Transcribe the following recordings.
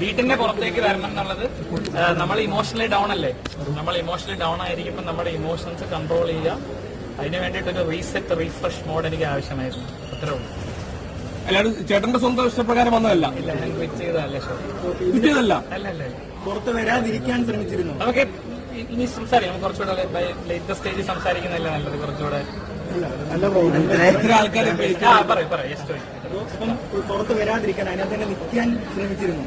വീട്ടിന്റെ പുറത്തേക്ക് വരണം എന്നുള്ളത് നമ്മൾ ഇമോഷണലി ഡൗൺ അല്ലേ. നമ്മൾ ഇമോഷണലി ഡൗൺ ആയിരിക്കുമ്പോൾ നമ്മുടെ ഇമോഷൻസ് കൺട്രോൾ ചെയ്യുക. അതിന് വേണ്ടിയിട്ടൊരു റീസെറ്റ് റീഫ്രഷ് മോഡ് എനിക്ക് ആവശ്യമായിരുന്നു. അത്രേ ഉള്ളൂ. അല്ലാതെ ചേട്ടന്റെ സ്വന്തം ഇഷ്ടപ്രകാരം വന്നതല്ല. ഇല്ല, ഞാൻ ക്വിറ്റ് ചെയ്തതല്ല. കിട്ടിയതല്ല. അല്ല അല്ല പുറത്ത് വരാതിരിക്കാൻ ശ്രമിച്ചിരുന്നു. നമുക്ക് ഇനി സംസാരിക്കാം. കുറച്ചുകൂടെ ലേറ്റസ്റ്റ് സ്റ്റേജിൽ സംസാരിക്കുന്നതല്ല നല്ലത്. കുറച്ചുകൂടെ ആൾക്കാർ പുറത്ത് വരാതിരിക്കാൻ അതിനകത്ത് തന്നെ നിൽക്കാൻ ശ്രമിച്ചിരുന്നു.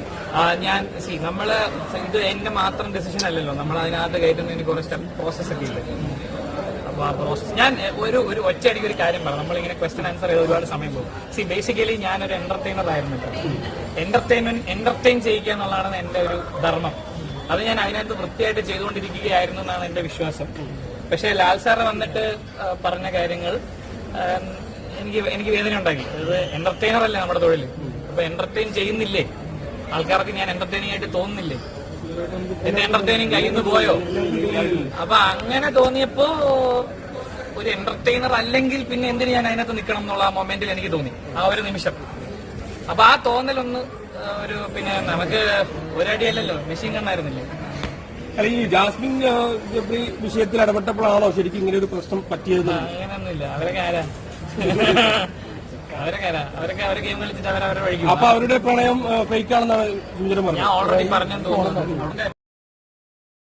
ഞാൻ നമ്മള് ഇത് എന്റെ മാത്രം ഡെസിഷൻ അല്ലല്ലോ. നമ്മൾ അതിനകത്ത് കയറ്റുന്നതിന് കുറെ സ്റ്റെപ്പ് പ്രോസസ് ഒക്കെ ഇല്ല. അപ്പൊ ആ പ്രോസസ് ഞാൻ ഒരു ഒറ്റയടിക്ക് ഒരു കാര്യം പറയാം. നമ്മളിങ്ങനെ ക്വസ്റ്റ്യൻ ആൻസർ ചെയ്ത് ഒരുപാട് സമയം പോകും. ബേസിക്കലി ഞാനൊരു എന്റർടൈനർ ആയിരുന്നില്ല. എന്റർടൈൻ ചെയ്യുക എന്നുള്ളതാണ് എന്റെ ഒരു ധർമ്മം. അത് ഞാൻ അതിനകത്ത് വൃത്തിയായിട്ട് ചെയ്തുകൊണ്ടിരിക്കുകയായിരുന്നു എന്നാണ് എന്റെ വിശ്വാസം. പക്ഷെ ലാൽ സാറ് വന്നിട്ട് പറഞ്ഞ കാര്യങ്ങൾ എനിക്ക് വേദന ഉണ്ടാക്കി. അത് എന്റർടൈനർ അല്ലേ നമ്മുടെ തൊഴിൽ. അപ്പൊ എന്റർടൈൻ ചെയ്യുന്നില്ലേ ആൾക്കാർക്ക്? ഞാൻ എന്റർടൈനിങ് ആയിട്ട് തോന്നുന്നില്ലേ? എന്റെ എന്റർടൈനിങ് കയ്യിൽ നിന്ന് പോയോ? അപ്പൊ അങ്ങനെ തോന്നിയപ്പോ ഒരു എന്റർടൈനർ അല്ലെങ്കിൽ പിന്നെ എന്തിന് ഞാൻ അതിനകത്ത് നിൽക്കണം എന്നുള്ള ആ മൊമെന്റിൽ എനിക്ക് തോന്നി, ആ ഒരു നിമിഷം. അപ്പൊ ആ തോന്നലൊന്ന് ഒരു പിന്നെ നമുക്ക് ഒരടിയല്ലല്ലോ, മെഷീൻ കണ്ണായിരുന്നില്ലേ. അല്ല, ഈ ജാസ്മിൻ ജബ്രി വിഷയത്തിൽ ഇടപെട്ടപ്പോഴാണോ ശരിക്കും ഇങ്ങനെ ഒരു പ്രശ്നം പറ്റിയത്? അങ്ങനെയൊന്നുമില്ല. അവരൊക്കെ ആരാ? അവരൊക്കെ അവരെ ഗെയിം കളിച്ചിട്ട് അവരവരെ വഴിക്കും. അപ്പൊ അവരുടെ പ്രണയം ഫേക്ക് ആണെന്നാണ് ഞാൻ ഓൾറെഡി പറഞ്ഞെന്ന് തോന്നുന്നു.